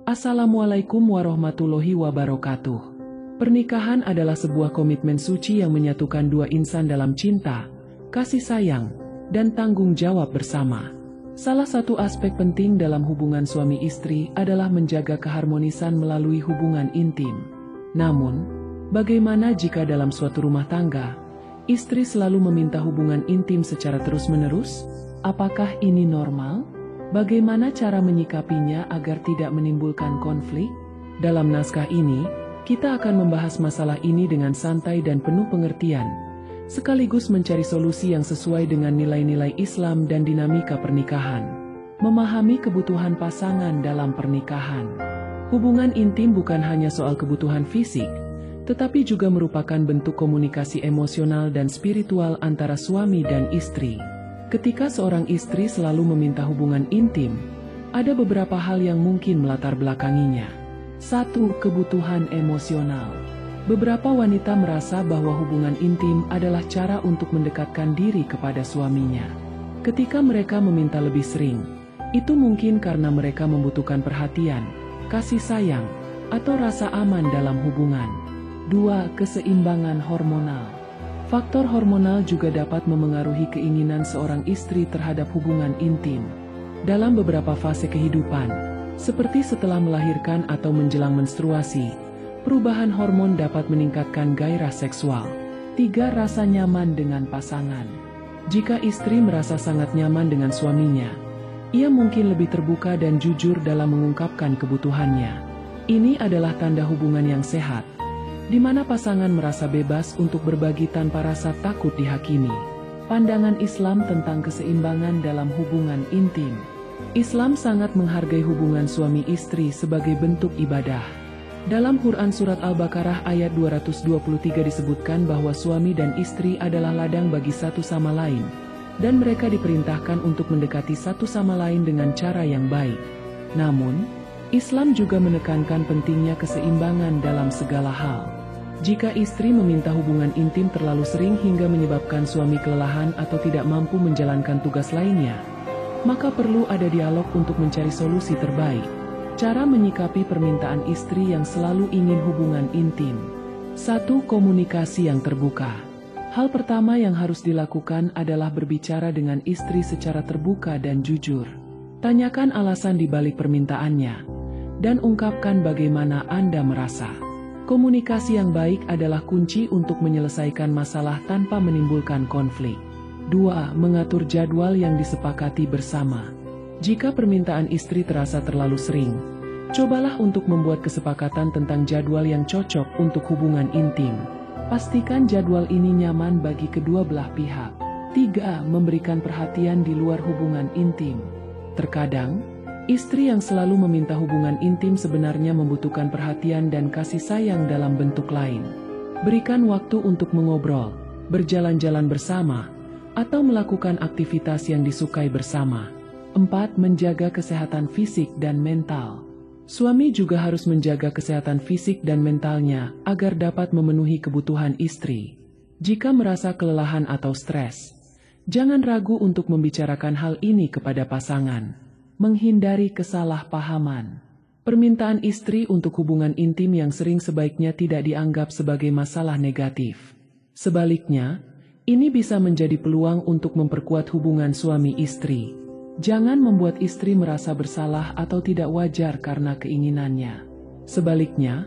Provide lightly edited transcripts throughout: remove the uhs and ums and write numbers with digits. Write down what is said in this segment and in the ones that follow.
Assalamualaikum warahmatullahi wabarakatuh. Pernikahan adalah sebuah komitmen suci yang menyatukan dua insan dalam cinta, kasih sayang, dan tanggung jawab bersama. Salah satu aspek penting dalam hubungan suami istri adalah menjaga keharmonisan melalui hubungan intim. Namun, bagaimana jika dalam suatu rumah tangga, istri selalu meminta hubungan intim secara terus-menerus? Apakah ini normal? Bagaimana cara menyikapinya agar tidak menimbulkan konflik? Dalam naskah ini, kita akan membahas masalah ini dengan santai dan penuh pengertian, sekaligus mencari solusi yang sesuai dengan nilai-nilai Islam dan dinamika pernikahan. Memahami kebutuhan pasangan dalam pernikahan. Hubungan intim bukan hanya soal kebutuhan fisik, tetapi juga merupakan bentuk komunikasi emosional dan spiritual antara suami dan istri. Ketika seorang istri selalu meminta hubungan intim, ada beberapa hal yang mungkin melatar belakanginya. 1. Kebutuhan emosional. Beberapa wanita merasa bahwa hubungan intim adalah cara untuk mendekatkan diri kepada suaminya. Ketika mereka meminta lebih sering, itu mungkin karena mereka membutuhkan perhatian, kasih sayang, atau rasa aman dalam hubungan. 2. Keseimbangan hormonal. Faktor hormonal juga dapat memengaruhi keinginan seorang istri terhadap hubungan intim. Dalam beberapa fase kehidupan, seperti setelah melahirkan atau menjelang menstruasi, perubahan hormon dapat meningkatkan gairah seksual. 3. Rasa nyaman dengan pasangan. Jika istri merasa sangat nyaman dengan suaminya, ia mungkin lebih terbuka dan jujur dalam mengungkapkan kebutuhannya. Ini adalah tanda hubungan yang sehat, di mana pasangan merasa bebas untuk berbagi tanpa rasa takut dihakimi. Pandangan Islam tentang keseimbangan dalam hubungan intim. Islam sangat menghargai hubungan suami istri sebagai bentuk ibadah. Dalam Quran Surat Al-Baqarah ayat 223 disebutkan bahwa suami dan istri adalah ladang bagi satu sama lain, dan mereka diperintahkan untuk mendekati satu sama lain dengan cara yang baik. Namun, Islam juga menekankan pentingnya keseimbangan dalam segala hal. Jika istri meminta hubungan intim terlalu sering hingga menyebabkan suami kelelahan atau tidak mampu menjalankan tugas lainnya, maka perlu ada dialog untuk mencari solusi terbaik. Cara menyikapi permintaan istri yang selalu ingin hubungan intim. 1. Komunikasi yang terbuka. Hal pertama yang harus dilakukan adalah berbicara dengan istri secara terbuka dan jujur. Tanyakan alasan di balik permintaannya, dan ungkapkan bagaimana Anda merasa. Komunikasi yang baik adalah kunci untuk menyelesaikan masalah tanpa menimbulkan konflik. 2. Mengatur jadwal yang disepakati bersama. Jika permintaan istri terasa terlalu sering, cobalah untuk membuat kesepakatan tentang jadwal yang cocok untuk hubungan intim. Pastikan jadwal ini nyaman bagi kedua belah pihak. 3. Memberikan perhatian di luar hubungan intim. Terkadang, istri yang selalu meminta hubungan intim sebenarnya membutuhkan perhatian dan kasih sayang dalam bentuk lain. Berikan waktu untuk mengobrol, berjalan-jalan bersama, atau melakukan aktivitas yang disukai bersama. 4. Menjaga kesehatan fisik dan mental. Suami juga harus menjaga kesehatan fisik dan mentalnya agar dapat memenuhi kebutuhan istri. Jika merasa kelelahan atau stres, jangan ragu untuk membicarakan hal ini kepada pasangan. Menghindari kesalahpahaman. Permintaan istri untuk hubungan intim yang sering sebaiknya tidak dianggap sebagai masalah negatif. Sebaliknya, ini bisa menjadi peluang untuk memperkuat hubungan suami istri. Jangan membuat istri merasa bersalah atau tidak wajar karena keinginannya. Sebaliknya,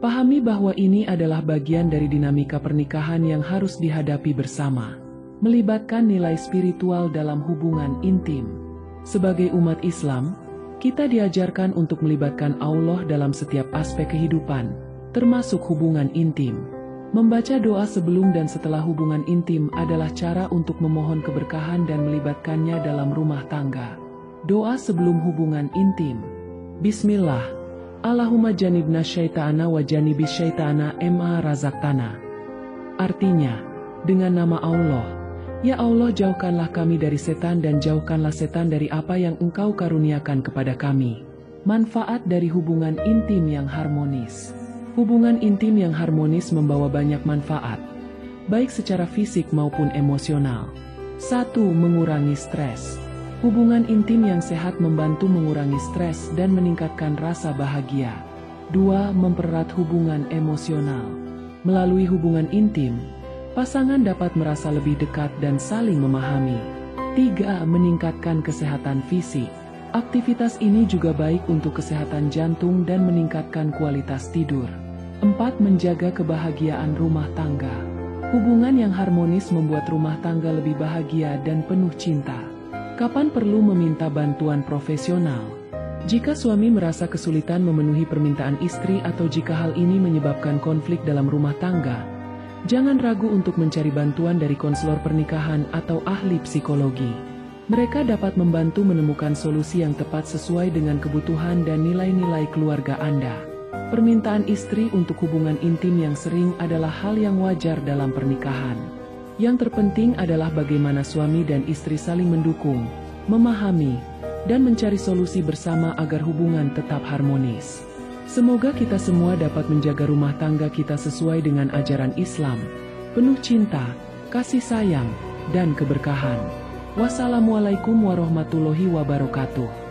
pahami bahwa ini adalah bagian dari dinamika pernikahan yang harus dihadapi bersama. Melibatkan nilai spiritual dalam hubungan intim. Sebagai umat Islam, kita diajarkan untuk melibatkan Allah dalam setiap aspek kehidupan, termasuk hubungan intim. Membaca doa sebelum dan setelah hubungan intim adalah cara untuk memohon keberkahan dan melibatkannya dalam rumah tangga. Doa sebelum hubungan intim. Bismillah. Allahumma janibna syaitana wa janibis syaitana ma razaqtana. Artinya, dengan nama Allah, ya Allah, jauhkanlah kami dari setan dan jauhkanlah setan dari apa yang Engkau karuniakan kepada kami. Manfaat dari hubungan intim yang harmonis. Hubungan intim yang harmonis membawa banyak manfaat, baik secara fisik maupun emosional. 1. Mengurangi stres. Hubungan intim yang sehat membantu mengurangi stres dan meningkatkan rasa bahagia. 2. Mempererat hubungan emosional. Melalui hubungan intim, pasangan dapat merasa lebih dekat dan saling memahami. 3. Meningkatkan kesehatan fisik. Aktivitas ini juga baik untuk kesehatan jantung dan meningkatkan kualitas tidur. 4. Menjaga kebahagiaan rumah tangga. Hubungan yang harmonis membuat rumah tangga lebih bahagia dan penuh cinta. Kapan perlu meminta bantuan profesional? Jika suami merasa kesulitan memenuhi permintaan istri atau jika hal ini menyebabkan konflik dalam rumah tangga, jangan ragu untuk mencari bantuan dari konselor pernikahan atau ahli psikologi. Mereka dapat membantu menemukan solusi yang tepat sesuai dengan kebutuhan dan nilai-nilai keluarga Anda. Permintaan istri untuk hubungan intim yang sering adalah hal yang wajar dalam pernikahan. Yang terpenting adalah bagaimana suami dan istri saling mendukung, memahami, dan mencari solusi bersama agar hubungan tetap harmonis. Semoga kita semua dapat menjaga rumah tangga kita sesuai dengan ajaran Islam, penuh cinta, kasih sayang, dan keberkahan. Wassalamualaikum warahmatullahi wabarakatuh.